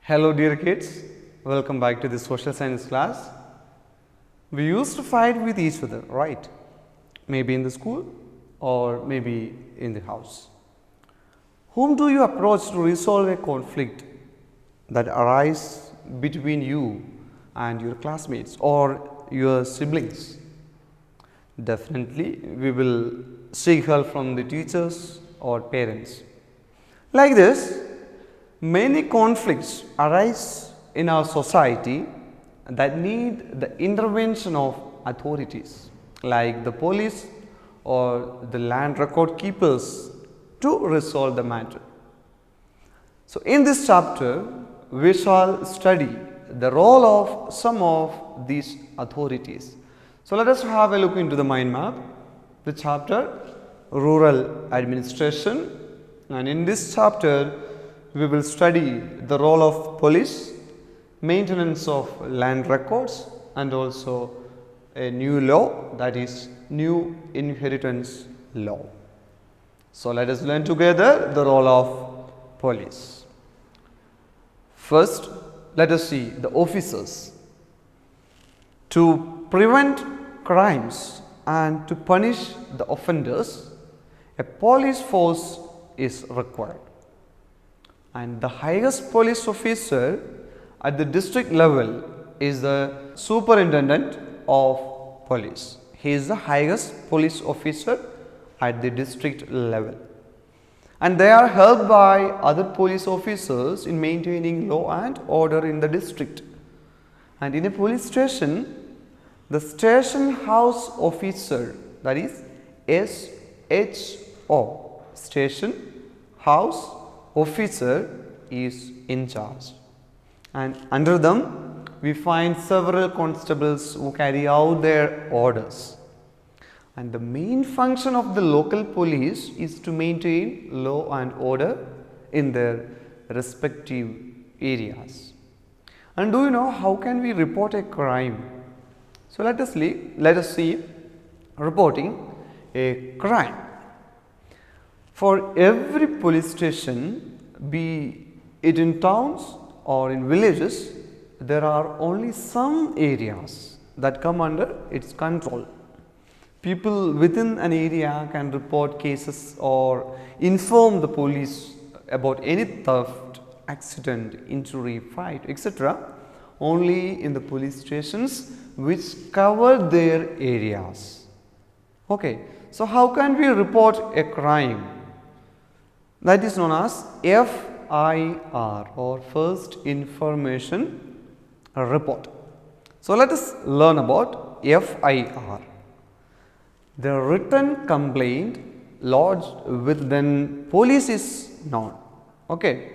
Hello dear kids, welcome back to the social science class. We used to fight with each other, right? Maybe in the school or maybe in the house. Whom do you approach to resolve a conflict that arises between you and your classmates or your siblings? Definitely we will seek help from the teachers or parents. Like this, many conflicts arise in our society that need the intervention of authorities like the police or the land record keepers to resolve the matter. So, in this chapter, we shall study the role of some of these authorities. So, let us have a look into the mind map, the chapter Rural Administration, and in this chapter, we will study the role of police, maintenance of land records, and also a new law, that is new inheritance law. So, let us learn together the role of police. First, let us see the officers. To prevent crimes and to punish the offenders, a police force is required. And the highest police officer at the district level is the superintendent of police. He is the highest police officer at the district level, and they are helped by other police officers in maintaining law and order in the district. And in a police station, the station house officer, that is SHO, station house officer, is in charge, and under them we find several constables who carry out their orders. And the main function of the local police is to maintain law and order in their respective areas. And do you know how can we report a crime? So let us see reporting a crime. For every police station, be it in towns or in villages, there are only some areas that come under its control. People within an area can report cases or inform the police about any theft, accident, injury, fight, etc. only in the police stations which cover their areas. Okay, so how can we report a crime? That is known as FIR, or First Information Report. So, let us learn about FIR. The written complaint lodged with the police is known. Okay,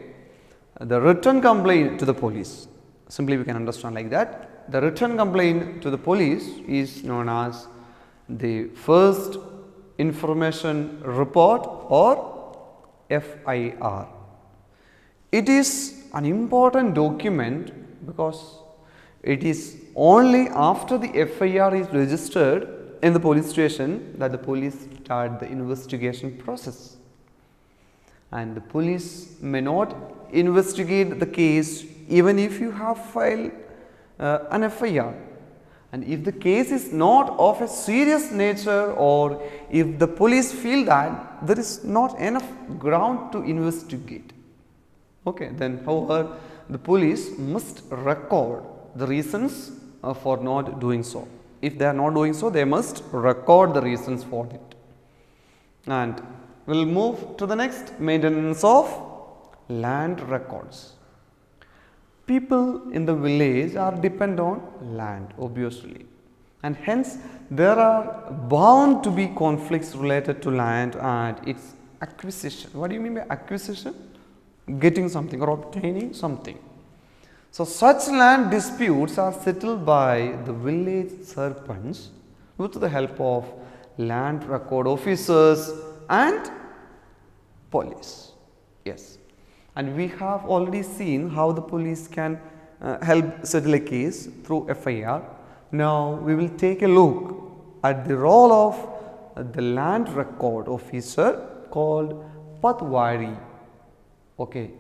the written complaint to the police, simply we can understand like that. The written complaint to the police is known as the First Information Report, or FIR. It is an important document because it is only after the FIR is registered in the police station that the police start the investigation process. And the police may not investigate the case even if you have filed an FIR. And if the case is not of a serious nature, or if the police feel that there is not enough ground to investigate, okay, then however the police must record the reasons for not doing so. If they are not doing so, they must record the reasons for it. And we will move to the next, maintenance of land records. People in the village are dependent on land, obviously, and hence there are bound to be conflicts related to land and its acquisition. What do you mean by acquisition? Getting something or obtaining something. So, such land disputes are settled by the village sarpanch with the help of land record officers and police. Yes. And we have already seen how the police can help settle a case through FIR. Now, we will take a look at the role of the land record officer called Padvari. Okay,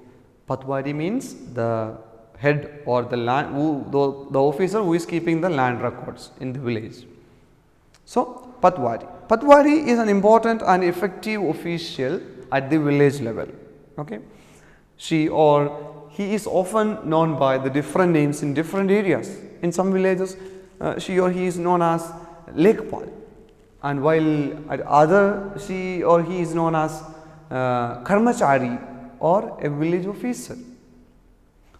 Padvari means the head or the land the officer who is keeping the land records in the village. So, Padvari. Padvari is an important and effective official at the village level. Okay. She or he is often known by the different names in different areas. In some villages, she or he is known as Lekpal, and while at other she or he is known as Karmachari or a village officer.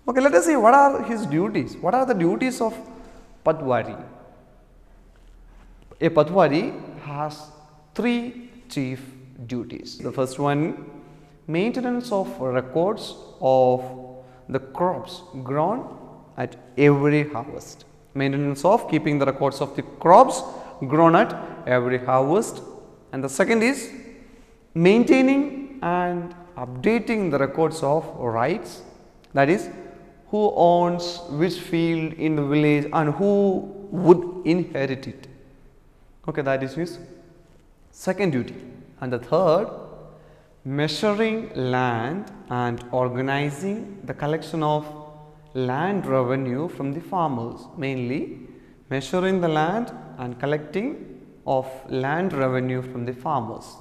Okay, let us see what are his duties. What are the duties of Padvari? A Padvari has three chief duties. The first one, maintenance of records of the crops grown at every harvest. Maintenance of keeping the records of the crops grown at every harvest. And the second is maintaining and updating the records of rights, that is, who owns which field in the village and who would inherit it. Okay, that is his second duty. And the third, measuring land and organizing the collection of land revenue from the farmers, mainly measuring the land and collecting of land revenue from the farmers.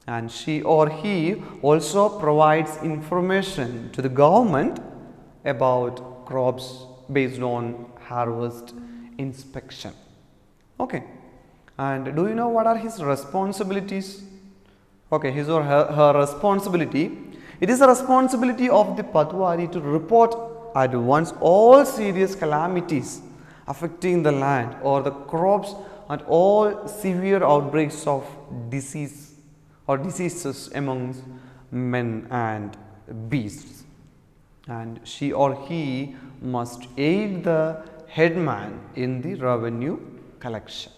And she or he also provides information to the government about crops based on harvest inspection. Okay. And do you know what are his responsibilities? Okay, his or her responsibility. It is the responsibility of the Padvari to report at once all serious calamities affecting the land or the crops and all severe outbreaks of disease or diseases amongst men and beasts. And she or he must aid the headman in the revenue collection.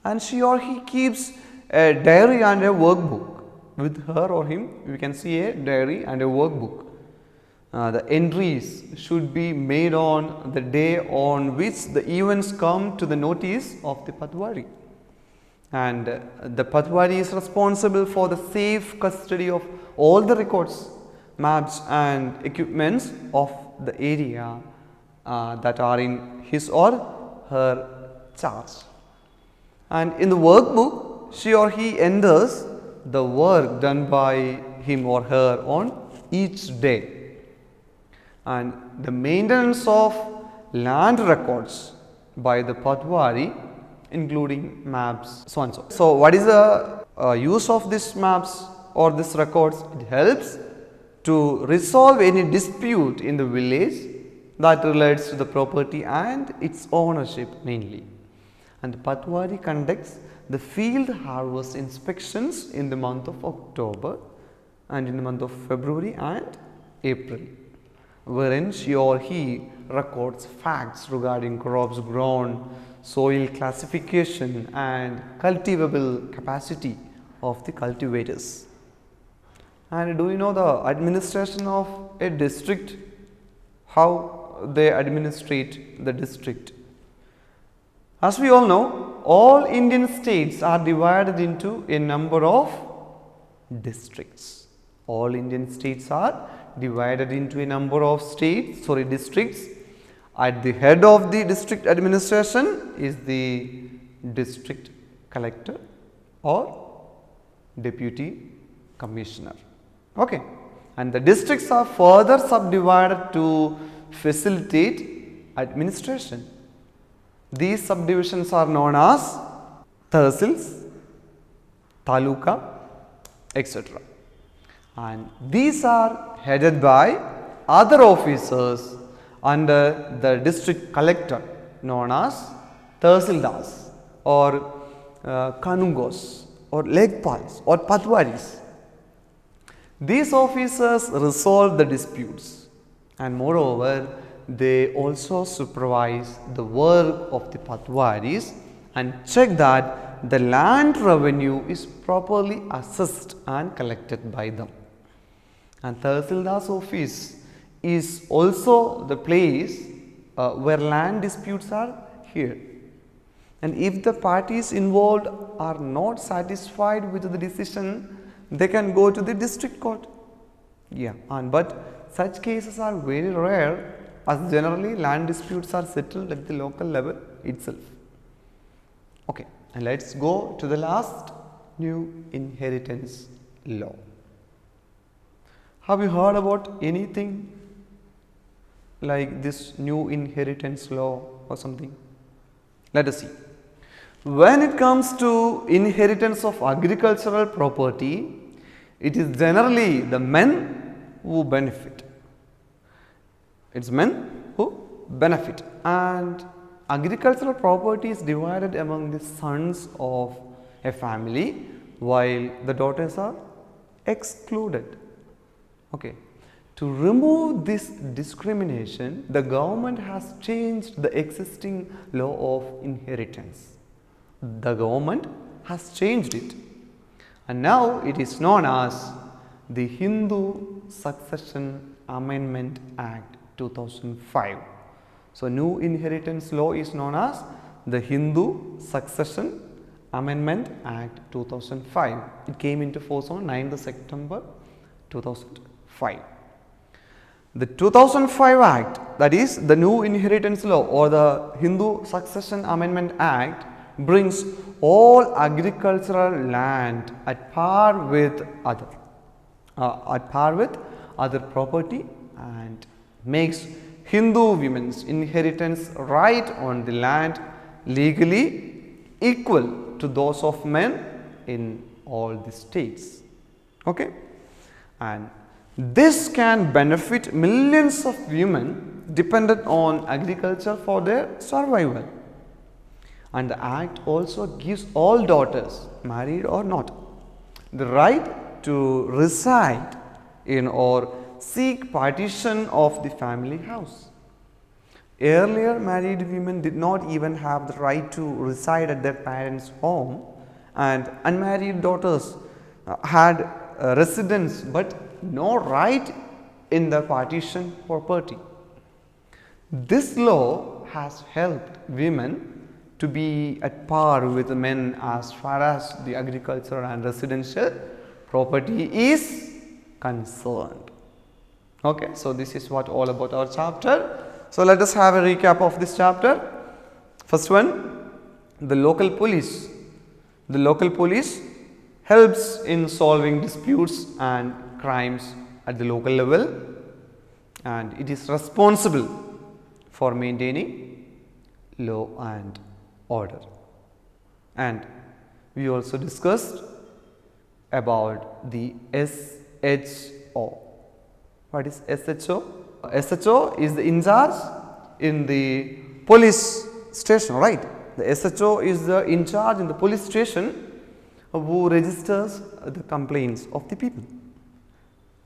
And she or he keeps a diary and a workbook. With her or him, we can see a diary and a workbook. The entries should be made on the day on which the events come to the notice of the Padvari. And the Padvari is responsible for the safe custody of all the records, maps and equipments of the area that are in his or her charge. And in the workbook, she or he enters the work done by him or her on each day. And the maintenance of land records by the Padvari, including maps, so and so. So, what is the use of these maps or these records? It helps to resolve any dispute in the village that relates to the property and its ownership mainly. And the Padvari conducts the field harvest inspections in the month of October and in the month of February and April, wherein she or he records facts regarding crops grown, soil classification and cultivable capacity of the cultivators. And do you know the administration of a district, how they administrate the district? As we all know, all Indian states are divided into a number of districts. All Indian states are divided into a number of districts. At the head of the district administration is the district collector or deputy commissioner. Okay. And the districts are further subdivided to facilitate administration. These subdivisions are known as tehsils, taluka, etc. And these are headed by other officers under the district collector known as tehsildars or kanungos or lekpals or padwaris. These officers resolve the disputes, and moreover they also supervise the work of the Padwaris and check that the land revenue is properly assessed and collected by them. And Tehsildar's office is also the place where land disputes are heard. And if the parties involved are not satisfied with the decision, they can go to the district court. Yeah, but such cases are very rare, as generally land disputes are settled at the local level itself. Okay, and let's go to the last new inheritance law. Have you heard about anything like this new inheritance law or something? Let us see. When it comes to inheritance of agricultural property, it is generally the men who benefit. It's men who benefit, and agricultural property is divided among the sons of a family while the daughters are excluded. Okay. To remove this discrimination, the government has changed the existing law of inheritance. The government has changed it, and now it is known as the Hindu Succession Amendment Act 2005. So, new inheritance law is known as the Hindu Succession Amendment Act 2005. It came into force on 9th September 2005. The 2005 Act, that is the new inheritance law or the Hindu Succession Amendment Act, brings all agricultural land at par with other property and makes Hindu women's inheritance right on the land legally equal to those of men in all the states. Okay, and this can benefit millions of women dependent on agriculture for their survival. And the act also gives all daughters, married or not, the right to reside in or seek partition of the family house. Earlier, married women did not even have the right to reside at their parents' home, and unmarried daughters had residence but no right in the partition property. This law has helped women to be at par with the men as far as the agricultural and residential property is concerned. Okay, so this is what all about our chapter. So let us have a recap of this chapter. First one, the local police. The local police helps in solving disputes and crimes at the local level, and it is responsible for maintaining law and order. And we also discussed about the SHO. What is SHO? SHO is the in charge in the police station, right? The SHO is the in charge in the police station who registers the complaints of the people,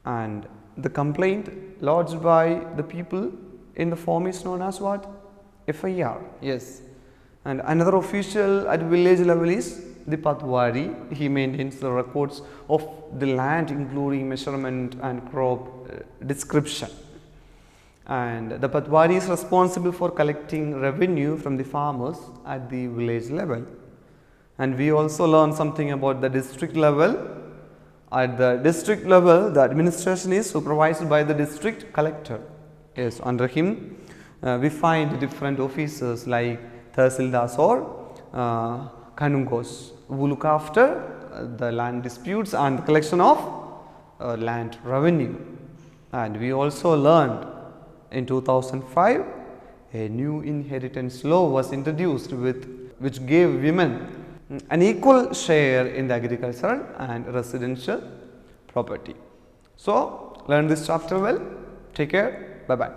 and the complaint lodged by the people in the form is known as what? FIR. Yes. And another official at village level is the Padvari. He maintains the records of the land including measurement and crop description. And the Padvari is responsible for collecting revenue from the farmers at the village level. And we also learned something about the district level. At the district level, the administration is supervised by the district collector. Yes, under him we find different officers like Tahsildars or Kanungos who look after the land disputes and the collection of land revenue. And we also learned in 2005 a new inheritance law was introduced which gave women an equal share in the agricultural and residential property. So, learn this chapter well. Take care. Bye bye.